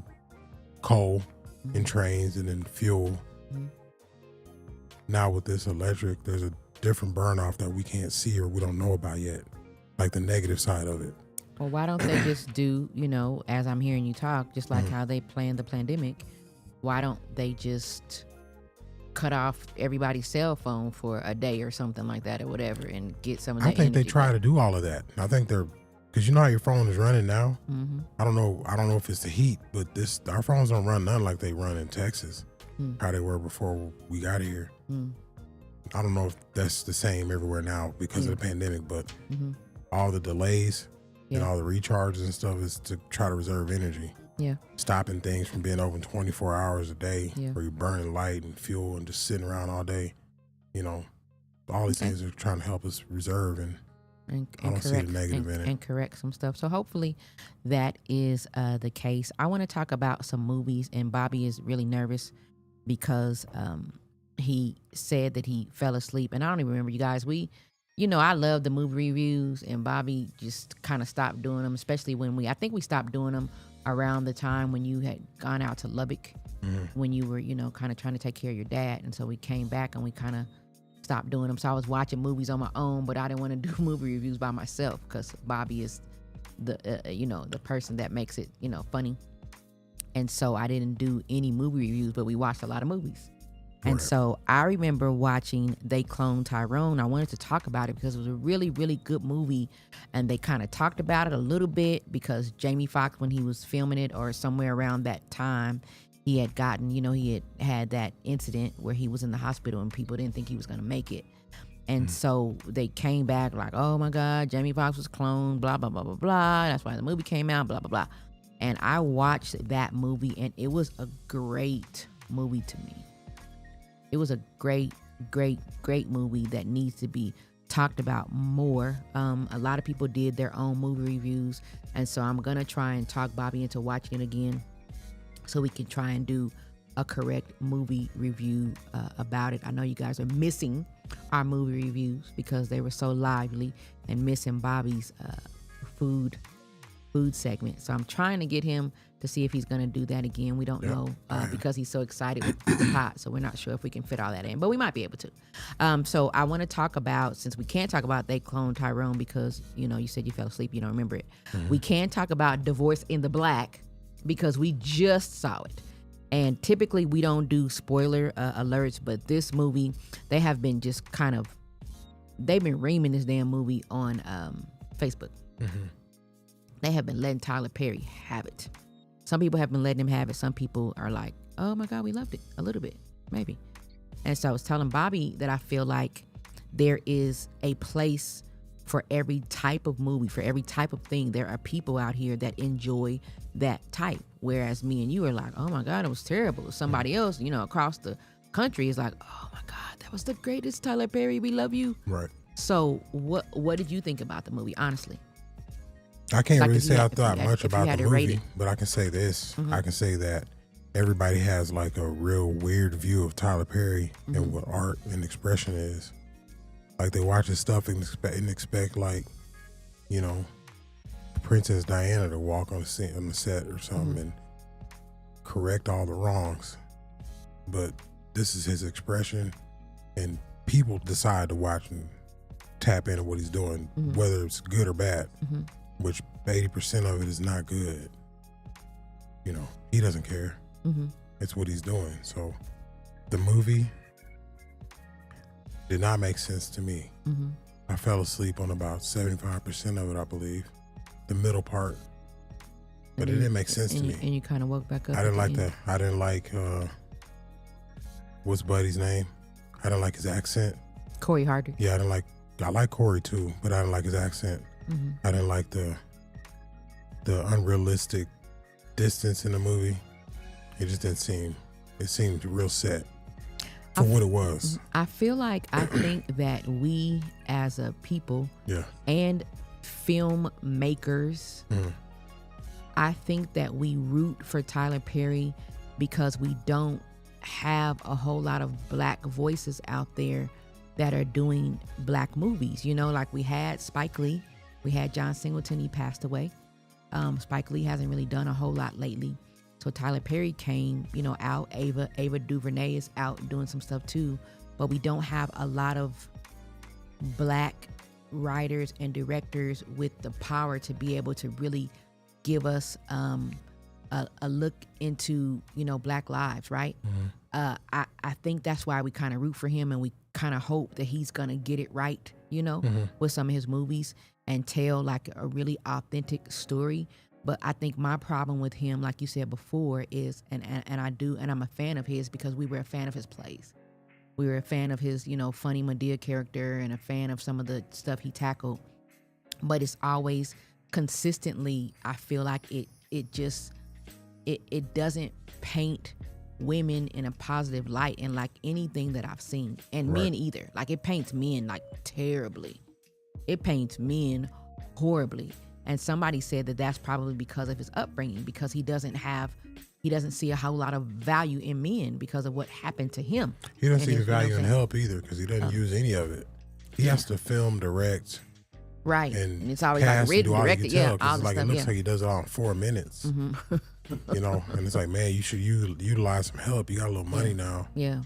coal in trains and then fuel. Now with this electric, there's a different burn off that we can't see or we don't know about yet, like the negative side of it. Well, why don't they just do, as I'm hearing you talk, just like how they planned the pandemic, why don't they just cut off everybody's cell phone for a day or something like that or whatever and get some of that I think they energy try back? to do all of that. I think because how your phone is running now. I don't know if it's the heat, but our phones don't run none like they run in Texas, how they were before we got here. I don't know if that's the same everywhere now because of the pandemic, but all the delays and all the recharges and stuff is to try to reserve energy. Yeah. Stopping things from being open 24 hours a day where you're burning light and fuel and just sitting around all day. All these things are trying to help us reserve and I don't see the negative in it. And correct some stuff. So hopefully that is the case. I want to talk about some movies, and Bobby is really nervous because he said that he fell asleep. And I don't even remember, you guys. I love the movie reviews, and Bobby just kind of stopped doing them, especially when I think we stopped doing them around the time when you had gone out to Lubbock, when you were, kind of trying to take care of your dad. And so we came back and we kind of stopped doing them. So I was watching movies on my own, but I didn't want to do movie reviews by myself because Bobby is the person that makes it, funny. And so I didn't do any movie reviews, but we watched a lot of movies. And so I remember watching They Cloned Tyrone. I wanted to talk about it because it was a really, really good movie. And they kind of talked about it a little bit because Jamie Foxx, when he was filming it or somewhere around that time, he had gotten, he had that incident where he was in the hospital and people didn't think he was going to make it. And so they came back like, oh my God, Jamie Foxx was cloned, blah, blah, blah, blah, blah. That's why the movie came out, blah, blah, blah. And I watched that movie and it was a great movie to me. It was a great, great, great movie that needs to be talked about more. A lot of people did their own movie reviews. And so I'm going to try and talk Bobby into watching it again so we can try and do a correct movie review about it. I know you guys are missing our movie reviews because they were so lively and missing Bobby's food segment. So I'm trying to get him to see if he's going to do that again. We don't know because he's so excited with the pot. So we're not sure if we can fit all that in, but we might be able to. So I want to talk about, since we can't talk about They Cloned Tyrone because, you said you fell asleep, you don't remember it. We can talk about Divorce in the Black because we just saw it. And typically we don't do spoiler alerts, but this movie, they have been just kind of, they've been reaming this damn movie on Facebook. Mm-hmm. They have been letting Tyler Perry have it. Some people have been letting him have it. Some people are like, oh my God, we loved it a little bit, maybe. And so I was telling Bobby that I feel like there is a place for every type of movie, for every type of thing. There are people out here that enjoy that type. Whereas me and you are like, oh my God, it was terrible. Somebody else, across the country is like, oh my God, that was the greatest, Tyler Perry. We love you. Right. So what did you think about the movie, honestly? I can't Like really if you say I had- thought if you much had about to the rate movie, it. but I can say this. Mhm. I can say that everybody has like a real weird view of Tyler Perry and what art and expression is. Like they watch his stuff and expect like, Princess Diana to walk on the set or something and correct all the wrongs. But this is his expression, and people decide to watch and tap into what he's doing, whether it's good or bad, which 80% of it is not good. He doesn't care. It's what he's doing. So the movie did not make sense to me. I fell asleep on about 75% of it, I believe. The middle part. But it didn't make sense to me. And you kind of woke back up. I didn't at like the that. I didn't like, what's Buddy's name? I didn't like his accent. end. Corey Hardwick. Yeah, I like Corey too, but I didn't like his accent. I didn't like the unrealistic distance in the movie. It just didn't seem, it seemed real set for what it was. I think that we as a people Yeah. and filmmakers, I think that we root for Tyler Perry because we don't have a whole lot of black voices out there that are doing black movies. Like we had Spike Lee, we had John Singleton, he passed away. Spike Lee hasn't really done a whole lot lately. So Tyler Perry came, out. Ava DuVernay is out doing some stuff too. But we don't have a lot of black writers and directors with the power to be able to really give us a look into, black lives, right? I think that's why we kind of root for him, and we kind of hope that he's going to get it right, with some of his movies and tell like a really authentic story. But I think my problem with him, like you said before, is, and I'm a fan of his because we were a fan of his plays. We were a fan of his, funny Medea character and a fan of some of the stuff he tackled. But it's always consistently, I feel like it doesn't paint women in a positive light in like anything that I've seen. And men either. Like it paints men like terribly. It paints men horribly. And somebody said that that's probably because of his upbringing, because he doesn't see a whole lot of value in men because of what happened to him. He doesn't see the value in help either because he doesn't use any of it. He has to film, direct, right, and it's always cast like written, directed, all the like stuff. It looks like he does it all in 4 minutes. And it's like, man, you should utilize some help. You got a little money now. Yeah.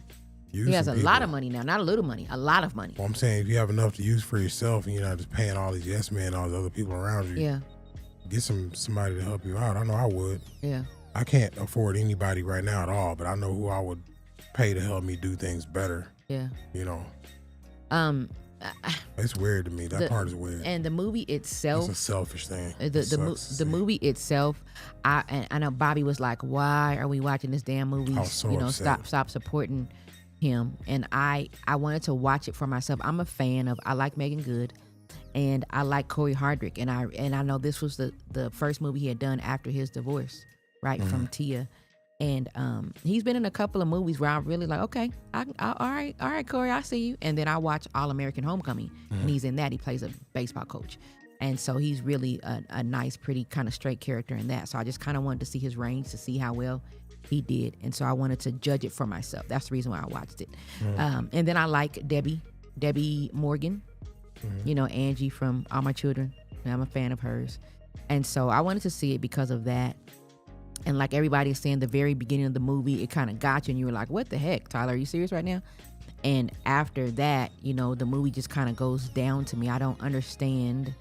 Use he has some a people. lot of money now, not a little money, a lot of money. Well, I'm saying if you have enough to use for yourself and you're not just paying all these yes men, all these other people around you. Yeah. Get somebody to help you out. I know I would. Yeah. I can't afford anybody right now at all, but I know who I would pay to help me do things better. Yeah. It's weird to me. That part is weird. And the movie itself, it's a selfish thing. The movie itself, I know Bobby was like, "Why are we watching this damn movie? I was so upset. Stop supporting him." And I wanted to watch it for myself. I'm a fan of. I like Megan Good, and I like Corey Hardwick, and I know this was the first movie he had done after his divorce, right, from Tia. And he's been in a couple of movies where I'm really like, okay, all right, Corey, I see you. And then I watch All American Homecoming, and he's in that. He plays a baseball coach, and so he's really a nice, pretty kind of straight character in that. So I just kind of wanted to see his range to see how well he did, and so I wanted to judge it for myself. That's the reason why I watched it. And then I like Debbie Morgan, Angie from All My Children. I'm a fan of hers, and so I wanted to see it because of that. And like everybody's saying, the very beginning of the movie, it kind of got you, and you were like, what the heck, Tyler, are you serious right now? And after that, the movie just kind of goes down to me. I don't understand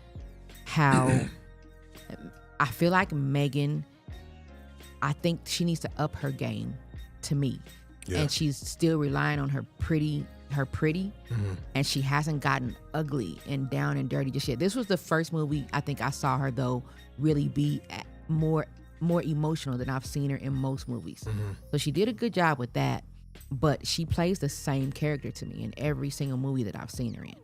how I feel like Megan, I think she needs to up her game to me. Yeah. And she's still relying on her pretty, and she hasn't gotten ugly and down and dirty just yet. This was the first movie I think I saw her though really be more emotional than I've seen her in most movies. So she did a good job with that, but she plays the same character to me in every single movie that I've seen her in.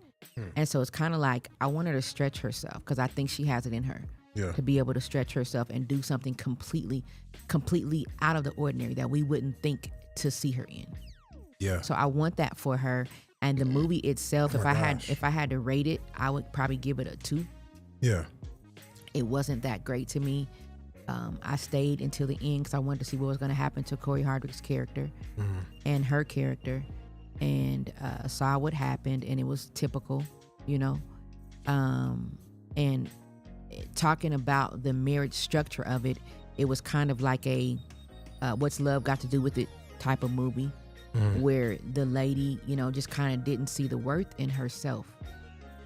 And so it's kind of like I want her to stretch herself because I think she has it in her to be able to stretch herself and do something completely out of the ordinary that we wouldn't think to see her in. Yeah. So I want that for her. And the movie itself, if I had to rate it, I would probably give it a 2. Yeah. It wasn't that great to me. I stayed until the end because I wanted to see what was going to happen to Corey Hardwick's character and her character, and saw what happened, and it was typical, you know. And talking about the marriage structure of it, it was kind of like a what's love got to do with it type of movie, where the lady, you know, just kind of didn't see the worth in herself.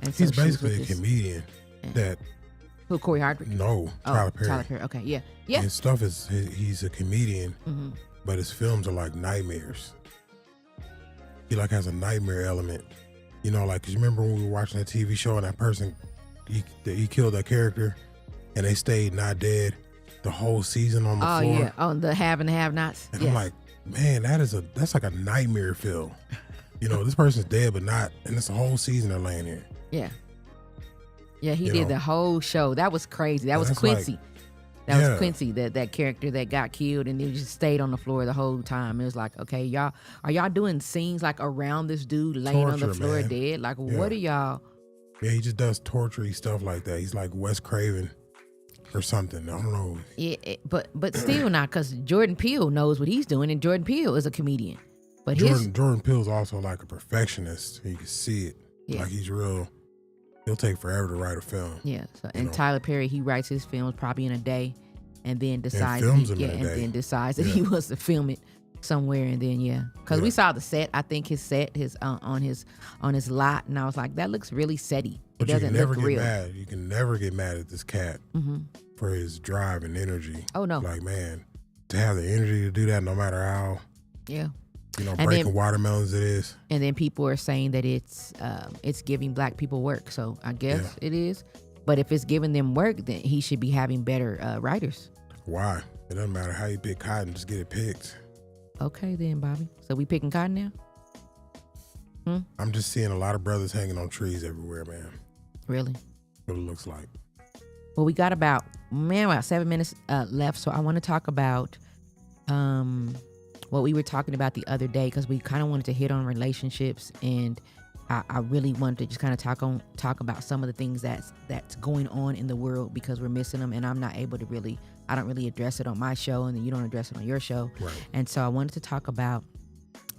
And so he's basically a comedian that. Who, Corey Hardwick? No, Tyler Perry. Tyler Perry. Okay, yeah. His stuff is he's a comedian, but his films are like nightmares. He like has a nightmare element, you know. Like, 'cause you remember when we were watching that TV show and that person he killed that character, and they stayed not dead the whole season on the floor. Oh yeah, on the have and the have-nots. And I'm like, man, that's like a nightmare film. You know, this person's dead but not, and it's a whole season they're laying here. Yeah. Yeah, he did the whole show. That was crazy. That was Quincy. Like, that was Quincy, that character that got killed, and then just stayed on the floor the whole time. It was like, okay, are y'all doing scenes like around this dude laying on the floor dead? Like, what are y'all? Yeah, he just does torture-y stuff like that. He's like Wes Craven or something. I don't know. Yeah, but still not, because Jordan Peele knows what he's doing, and Jordan Peele is a comedian. But Jordan Peele's also like a perfectionist. You can see it. Yeah. Like, he's real. He'll take forever to write a film. Yeah. So, and Tyler Perry, he writes his films probably in a day, and then decides that he wants to film it somewhere, and then because we saw the set. I think his set, on his lot, and I was like, that looks really setty. But it doesn't look real. Mad. You can never get mad at this cat for his drive and energy. Oh no! Like, man, to have the energy to do that, no matter how. Yeah. You know, breaking watermelons it is. And then people are saying that it's giving black people work. So I guess it is. But if it's giving them work, then he should be having better writers. Why? It doesn't matter how you pick cotton, just get it picked. Okay then, Bobby. So we picking cotton now? I'm just seeing a lot of brothers hanging on trees everywhere, man. Really? What it looks like. Well, we got about 7 minutes left. So I want to talk about what we were talking about the other day, because we kind of wanted to hit on relationships, and I really wanted to just kind of talk about some of the things that's going on in the world, because we're missing them, and I'm not able to I don't really address it on my show, and then you don't address it on your show. Right. And so I wanted to talk about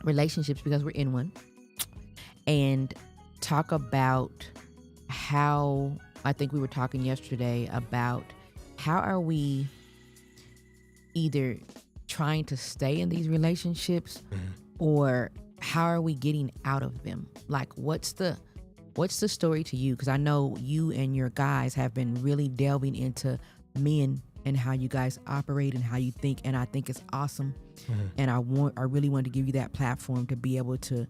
relationships because we're in one, and talk about how, I think we were talking yesterday about how are we either trying to stay in these relationships, or how are we getting out of them? Like, what's the story to you? Because I know you and your guys have been really delving into men and how you guys operate and how you think, and I think it's awesome. And I really want to give you that platform to be able to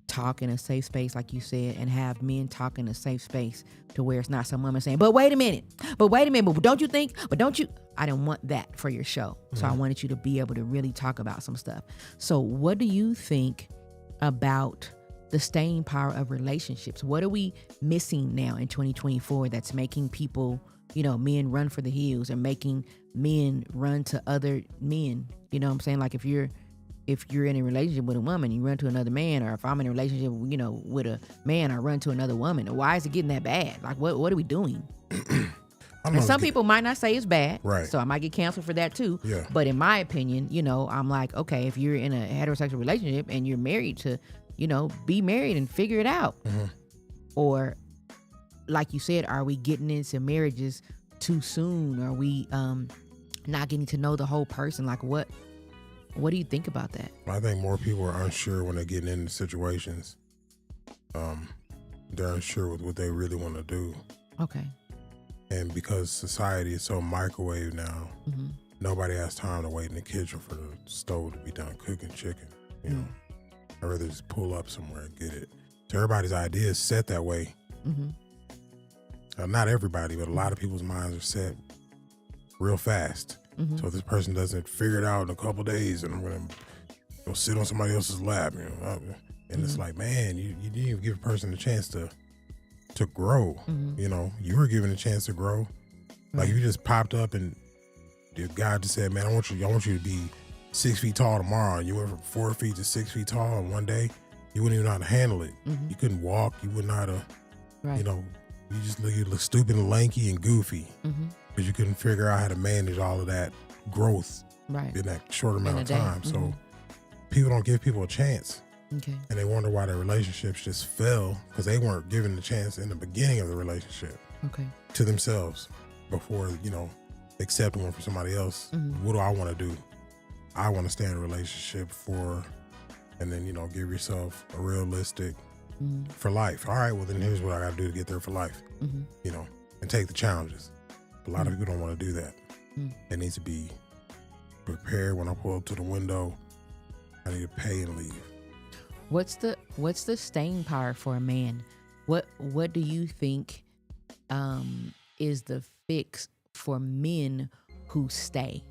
talk in a safe space, like you said, and have men talk in a safe space to where it's not some woman saying, but wait a minute, but don't you think, but don't you? I didn't want that for your show. So I wanted you to be able to really talk about some stuff. So what do you think about the staying power of relationships? What are we missing now in 2024 that's making people, men run for the hills, and making men run to other men? You know what I'm saying? Like, if you're in a relationship with a woman, you run to another man, or if I'm in a relationship, with a man, I run to another woman. Why is it getting that bad? Like, what are we doing? And some people might not say it's bad, right? So I might get canceled for that too. Yeah. But in my opinion, I'm like, okay, if you're in a heterosexual relationship and you're married to, be married and figure it out. Or, like you said, are we getting into marriages too soon? Are we not getting to know the whole person? Like, what do you think about that? I think more people are unsure when they're getting into situations. They're unsure with what they really want to do. Okay. And because society is so microwave now, nobody has time to wait in the kitchen for the stove to be done cooking chicken. You know, I'd rather just pull up somewhere and get it. So everybody's idea is set that way. Not everybody, but a lot of people's minds are set real fast. So if this person doesn't figure it out in a couple days, and I'm gonna go sit on somebody else's lap, you know, and it's like, man, you didn't even give a person a chance to grow. You know, you were given a chance to grow. Like you just popped up and God just said, man, I want you to be 6 feet tall tomorrow, and you went from 4 feet to 6 feet tall in one day. You wouldn't even know how to handle it. You couldn't walk. You wouldn't know how to, you know, you look stupid and lanky and goofy because you couldn't figure out how to manage all of that growth in that short amount of time. So people don't give people a chance. And they wonder why their relationships just fell because they weren't given the chance in the beginning of the relationship to themselves before, you know, accepting one for somebody else. What do I want to do? I want to stay in a relationship and then, you know, give yourself a realistic for life. All right, well, then here's what I got to do to get there for life, you know, and take the challenges. A lot of people don't want to do that. It needs to be prepared. When I pull up to the window, I need to pay and leave. What's the staying power for a man? What do you think is the fix for men who stay?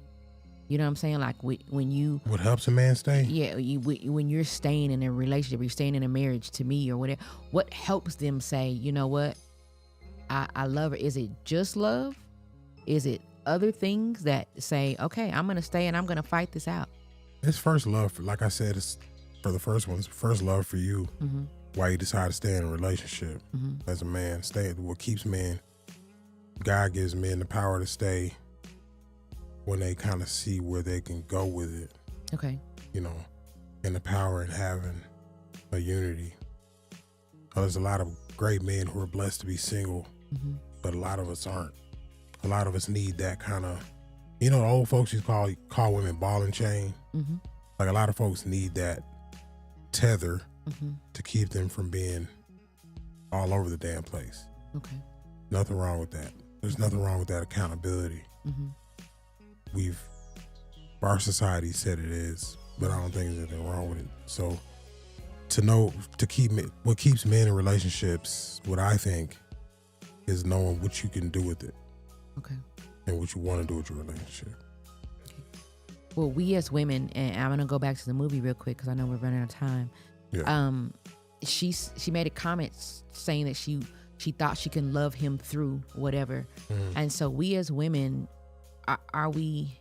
You know what I'm saying? Like when you... What helps a man stay? Yeah, when you're staying in a relationship, you're staying in a marriage, to me, or whatever, what helps them say, you know what, I love her? Is it just love? Is it other things that say, okay, I'm going to stay and I'm going to fight this out? It's first love. Like I said, it's for the first one, it's first love for you. Why you decide to stay in a relationship as a man. What keeps men, God gives men the power to stay when they kind of see where they can go with it. Okay. You know, and the power in having a unity. There's a lot of great men who are blessed to be single, but a lot of us aren't. A lot of us need that kind of, you know, the old folks used to call women ball and chain. Like a lot of folks need that tether to keep them from being all over the damn place. Okay. Nothing wrong with that. There's nothing wrong with that accountability. Our society said it is, but I don't think there's anything wrong with it. So what keeps men in relationships, what I think, is knowing what you can do with it. Okay. And what you want to do with your relationship. Okay. Well, we as women, and I'm gonna go back to the movie real quick because I know we're running out of time. Yeah. She made a comment saying that she thought she can love him through whatever, and so we as women, are we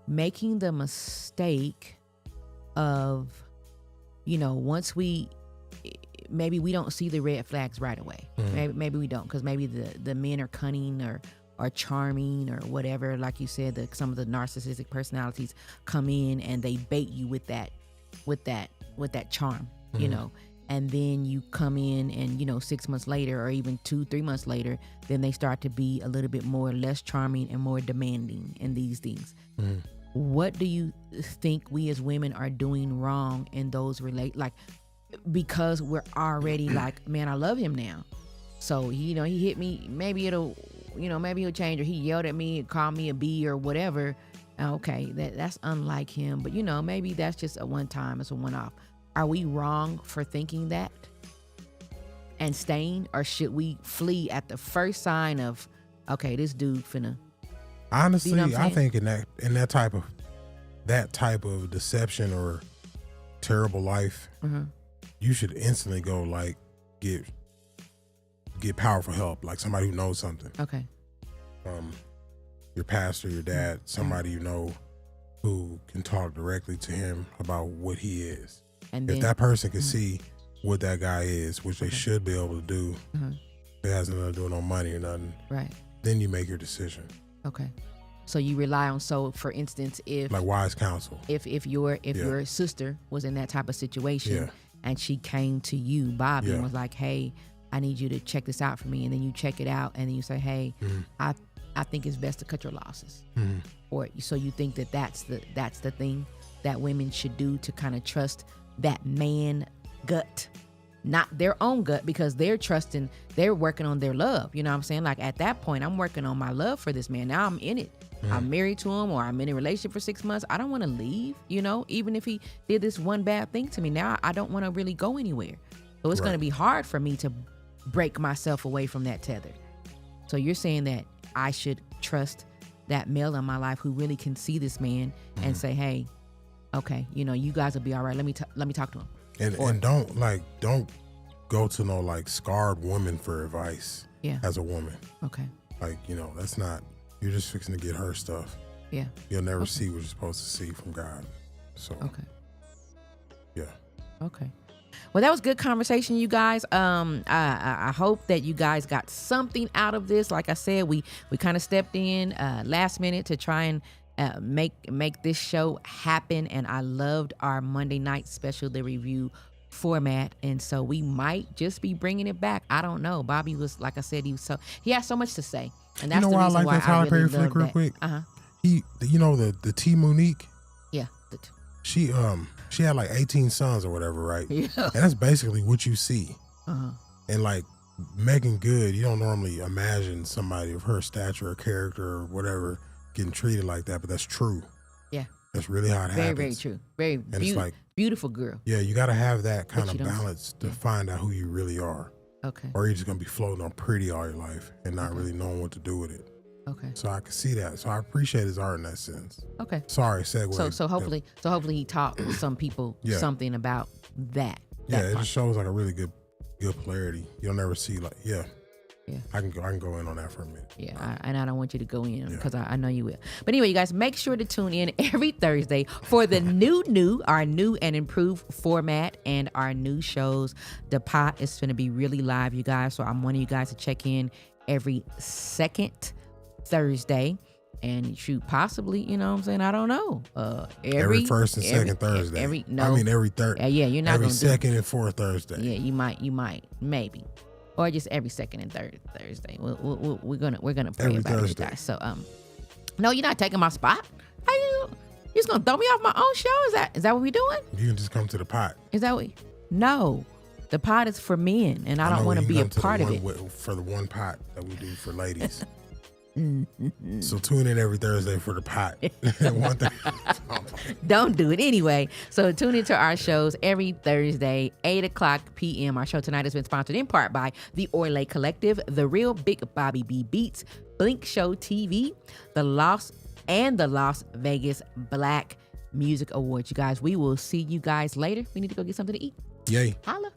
making the mistake of, you know, once maybe we don't see the red flags right away. Maybe we don't, because maybe the men are cunning or charming or whatever. Like you said, some of the narcissistic personalities come in and they bait you with that charm, you know. And then you come in and, you know, 6 months later or even 2-3 months later, then they start to be a little bit less charming and more demanding in these things. What do you think we as women are doing wrong in those because we're already like, man, I love him now. So, you know, he hit me, maybe he'll change, or he yelled at me and called me a B or whatever. Okay, that's unlike him. But, you know, maybe that's just a one time, it's a one-off. Are we wrong for thinking that and staying, or should we flee at the first sign of, okay, this dude finna? Honestly, you know I think in that type of deception or terrible life, you should instantly go like get powerful help, like somebody who knows something. Okay. Your pastor, your dad, somebody you know who can talk directly to him about what he is. And if that person can see what that guy is, which they should be able to do, it has nothing to do with no money or nothing. Right. Then you make your decision. Okay. So you rely on, for instance, if like wise counsel. If your sister was in that type of situation and she came to you, Bobby, and was like, hey, I need you to check this out for me, and then you check it out and then you say, hey, I think it's best to cut your losses. Or so you think that's the thing that women should do to kind of trust that man gut not their own gut, because they're working on their love. You know what I'm saying? Like, at that point, I'm working on my love for this man. Now I'm in it. I'm married to him, or I'm in a relationship for 6 months. I don't want to leave, even if he did this one bad thing to me. Now I don't want to really go anywhere. So it's going to be hard for me to break myself away from that tether. So you're saying that I should trust that male in my life who really can see this man and say, hey, okay, you guys will be all right. Let me talk to him. And don't go to no like scarred woman for advice. Yeah. As a woman. Okay. Like, that's not, you're just fixing to get her stuff. Yeah. You'll never see what you're supposed to see from God. So. Okay. Yeah. Okay. Well, that was good conversation, you guys. I hope that you guys got something out of this. Like I said, we kind of stepped in last minute to try and make this show happen. And I loved our Monday night special, the review format. And so we might just be bringing it back. I don't know. Bobby was, like I said, he has so much to say. And that's the reason why I like that Tyler Perry flick real quick? He, the T Monique. Yeah. She had like 18 sons or whatever, right? Yeah. And that's basically what you see. And like Megan Good, you don't normally imagine somebody of her stature or character or whatever getting treated like that, but that's true. Yeah. That's really how it happens. Very true. Very beautiful girl. Yeah, you got to have that kind of balance to find out who you really are. Okay. Or you're just going to be floating on pretty all your life and not really knowing what to do with it. Okay. So I can see that. So I appreciate his art in that sense. Okay. Sorry, segue. So hopefully he taught some people something about that. Yeah, it just shows like a really good polarity. You'll never see like I can go in on that for a minute. Yeah, and I don't want you to go in because I know you will. But anyway, you guys, make sure to tune in every Thursday for the our new and improved format and our new shows. The pot is going to be really live, you guys. So I'm wanting you guys to check in every second Thursday, and shoot, possibly, you know what I'm saying? I don't know. Every first and second Thursday. Every third. Yeah, you're not every gonna second and fourth Thursday. Yeah, you might, maybe, or just every second and third Thursday. We're gonna pray every about Thursday. it, guys. So no, you're not taking my spot. How you just gonna throw me off my own show? Is that what we doing? You can just come to the pot. Is that what? No. The pot is for men, and I don't want to be a part of it. For the one pot that we do for ladies. So tune in every Thursday for the pot. Don't do it anyway. So tune into our shows every Thursday, 8:00 p.m. Our show tonight has been sponsored in part by the Orlay Collective, The Real Big Bobby B Beats, Blink Show TV, the Las Vegas Black Music Awards. You guys, we will see you guys later. We need to go get something to eat. Yay. Holla.